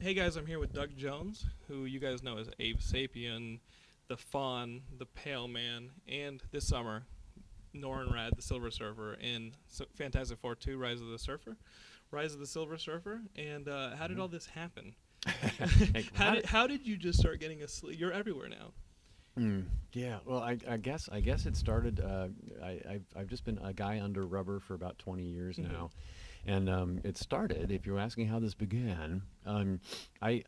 Hey guys, I'm here with Doug Jones, who you guys know as Abe Sapien, the Fawn, the Pale Man, and this summer, Norrinrad, the Silver Surfer, in Fantastic Four 2, Rise of the Silver Surfer. And how did all this happen? Like, How did you just start getting You're everywhere now. yeah, well, I guess it started. I've just been a guy under rubber for about 20 years Hmm. now, and it started. If you're asking how this began, I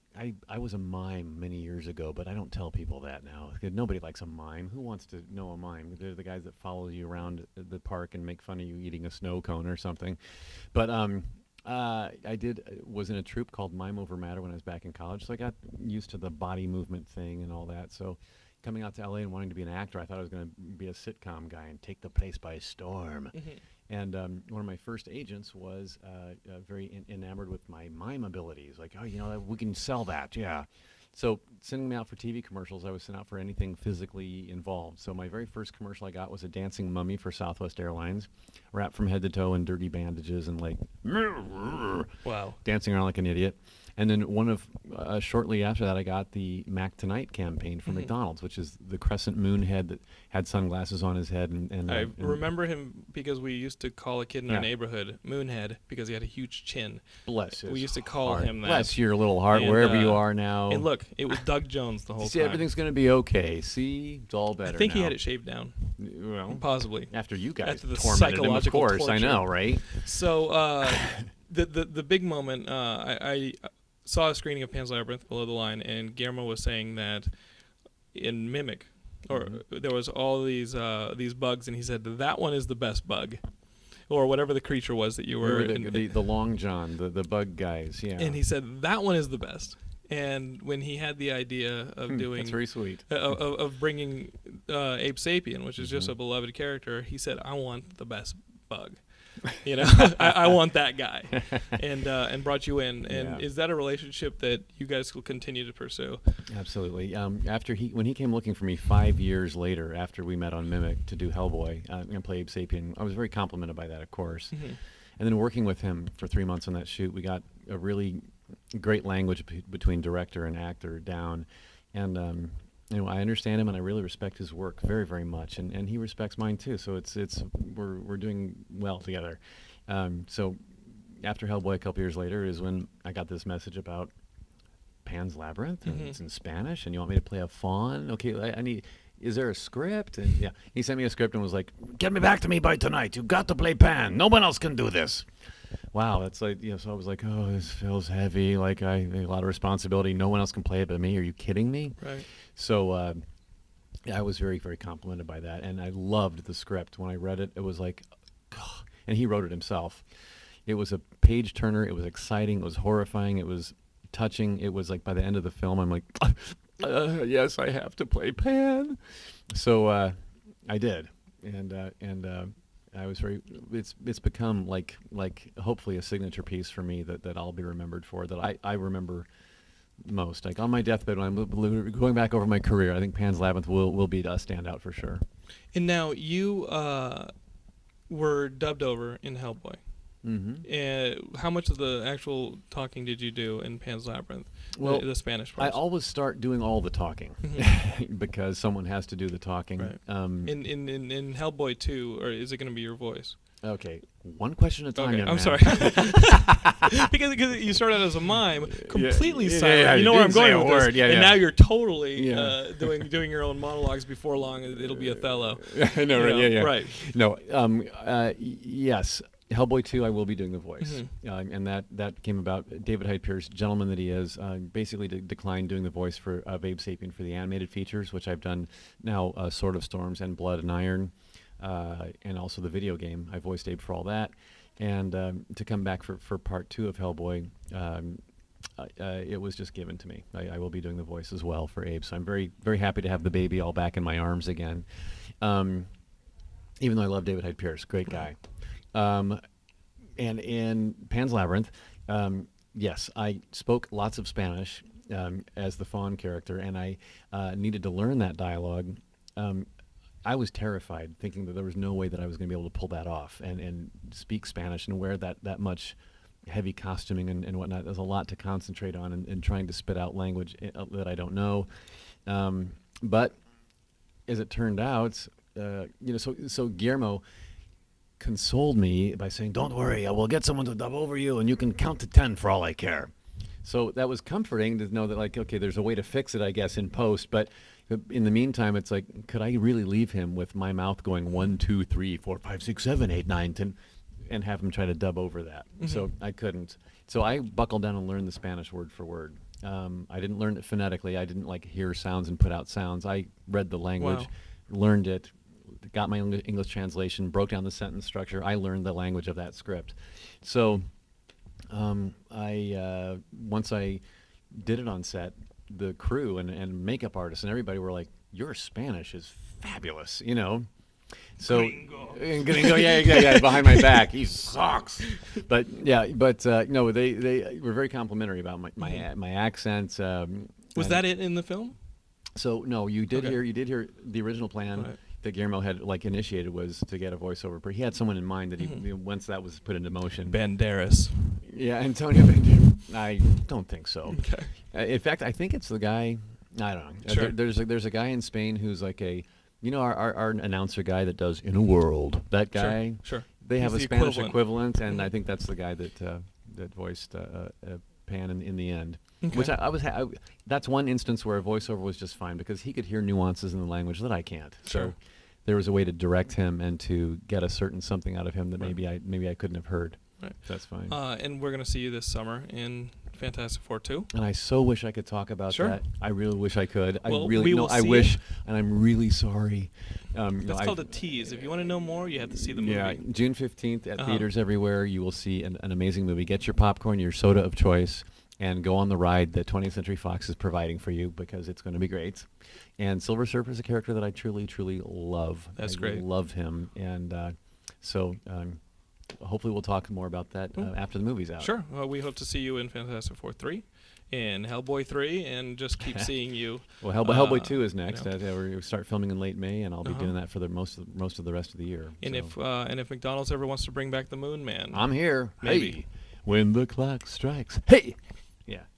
was a mime many years ago, but I don't tell people that now. 'Cause nobody likes a mime. Who wants to know a mime? They're the guys that follow you around the park and make fun of you eating a snow cone or something. But I did was in a troupe called Mime Over Matter when I was back in college, so I got used to the body movement thing and all that. So coming out to LA and wanting to be an actor, I thought I was going to be a sitcom guy and take the place by storm. Hmm. And one of my first agents was very enamored with my mime abilities. Like, oh, we can sell that, yeah. So sending me out for TV commercials, I was sent out for anything physically involved. So my very first commercial I got was a dancing mummy for Southwest Airlines, wrapped from head to toe in dirty bandages and like Wow. dancing around like an idiot. And then shortly after that, I got the Mac Tonight campaign for Hmm. McDonald's, which is the crescent moon head that had sunglasses on his head. I remember him because we used to call a kid in our Yeah, neighborhood Moonhead because he had a huge chin. bless We his used to call heart. him that. Bless your little heart, And wherever you are now. look, it was Doug Jones the whole See, time. everything's going to be okay. See, it's all I better think now. he had it shaved down, Well, possibly. after you guys After the tormented him, of psychological course. I torture. know, right? So the big moment, I saw a screening of Pan's Labyrinth Below the Line, and Guillermo was saying that in Mimic, or Hmm. there was all these bugs, and he said that one is the best bug, or whatever the creature was that you We were. were the long john, the bug guys. Yeah, And he said that one is the best. And when he had the idea of that's doing very sweet. of bringing Abe Sapien, which is just Hmm. a beloved character, he said, "I want the best bug." You know, I want that guy, and brought you in. Yeah. And is that a relationship that you guys will continue to pursue? Absolutely. When he came looking for me 5 years later, after we met on Mimic to do Hellboy and play Abe Sapien, I was very complimented by that, of course. Hmm. And then working with him for 3 months on that shoot, we got a really great language between director and actor down, and I understand him and I really respect his work very, very much, and he respects mine too. So we're doing well together. So after Hellboy, a couple years later, is when I got this message about Pan's Labyrinth, and Hmm. it's in Spanish, and you want me to play a faun? Okay, I need. Is there a script? And yeah, he sent me a script and was like, "Get me back to me by tonight. You got to play Pan. No one else can do this." Wow, that's like, so I was like, oh, this feels heavy. Like a lot of responsibility. No one else can play it but me. Are you kidding me? Right. So I was very, very complimented by that, and I loved the script. When I read it, it was like, God. And he wrote it himself. It was a page turner. It was exciting. It was horrifying. It was touching. It was like by the end of the film, I'm like, yes, I have to play Pan. So I did, and I was very. It's become like hopefully a signature piece for me that I'll be remembered for. That I remember most. Like on my deathbed, when I'm going back over my career, I think Pan's Labyrinth will be a standout for sure. And now you were dubbed over in Hellboy. Hmm. How much of the actual talking did you do in Pan's Labyrinth? Well, The Spanish I parts. always start doing all the talking Mhm. because someone has to do the talking. Right. In Hellboy 2, or is it going to be your voice? Okay, one question at a time. Okay, young I'm man. sorry. because you started out as a mime, completely yeah, silent. yeah, You know you where I'm didn't say going a with word. this. Yeah, and yeah. now you're totally Yeah. doing your own monologues. Before long, it'll be Othello. I know, right? Yeah, yeah. Right. No, yes. Hellboy 2, I will be doing the voice. Mhm. And that came about. David Hyde Pierce, gentleman that he is, basically declined doing the voice for Abe Sapien for the animated features, which I've done now, Sword of Storms and Blood and Iron, and also the video game. I voiced Abe for all that. And to come back for part 2 of Hellboy, it was just given to me. I will be doing the voice as well for Abe. So I'm very, very happy to have the baby all back in my arms again. Even though I love David Hyde Pierce, great guy. And in Pan's Labyrinth, yes, I spoke lots of Spanish as the fawn character, and I needed to learn that dialogue. I was terrified, thinking that there was no way that I was going to be able to pull that off and speak Spanish and wear that much heavy costuming and whatnot. There's a lot to concentrate on and trying to spit out language that I don't know. But as it turned out, so Guillermo consoled me by saying, "Don't worry, I will get someone to dub over you, and you can count to 10 for all I care." So that was comforting to know that, like, okay, there's a way to fix it, I guess, in post. But in the meantime, it's like, could I really leave him with my mouth going 1, 2, 3, 4, 5, 6, 7, 8, 9, 10, and have him try to dub over that? So I couldn't. So I buckled down and learned the Spanish word for word. I didn't learn it phonetically. I didn't like hear sounds and put out sounds. I read the language, learned it, got my English translation, broke down the sentence structure. I learned the language of that script. So once I did it on set, the crew and makeup artists and everybody were like, "Your Spanish is fabulous," you know. So gringo, yeah, behind my back, he sucks. But no, they were very complimentary about my accent. Was that it in the film? So no, you did hear the original plan. Right. That Guillermo had initiated was to get a voiceover. But he had someone in mind that he once that was put into motion. Banderas. Yeah, Antonio Banderas. I don't think so. Okay. In fact, I think it's the guy. I don't know. Sure. There's a guy in Spain who's like our announcer guy that does In a World. That guy. Sure. They have He's a the Spanish equivalent. and I think that's the guy that voiced Pan in the end. Okay. Which that's one instance where a voiceover was just fine because he could hear nuances in the language that I can't. Sure. So there was a way to direct him and to get a certain something out of him that maybe I couldn't have heard. Right. That's fine. And we're going to see you this summer in Fantastic Four 2. And I so wish I could talk about that. I really wish I could. Well, I wish, and I'm really sorry. That's called a tease. If you want to know more, you have to see the movie. Yeah, June 15th at theaters everywhere. You will see an amazing movie. Get your popcorn, your soda of choice, and go on the ride that 20th Century Fox is providing for you because it's going to be great. And Silver Surfer is a character that I truly, truly love. That's I great. Love him, and hopefully we'll talk more about that after the movie's out. Sure. Well, we hope to see you in Fantastic Four 3, in Hellboy 3, and just keep seeing you. Well, Hellboy 2 is next. You know. We start filming in late May, and I'll be doing that for the most of the rest of the year. And if McDonald's ever wants to bring back the Moon Man, I'm here. Maybe. Hey, when the clock strikes. Hey.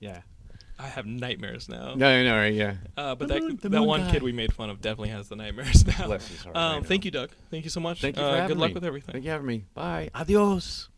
Yeah. I have nightmares now. No, right, yeah. But The that moon one guy. kid we made fun of definitely has the nightmares now. Bless his heart. Thank you, Doug. Thank you so much. Thank you for having good luck me. with everything. Thank you for having me. Bye. Adios.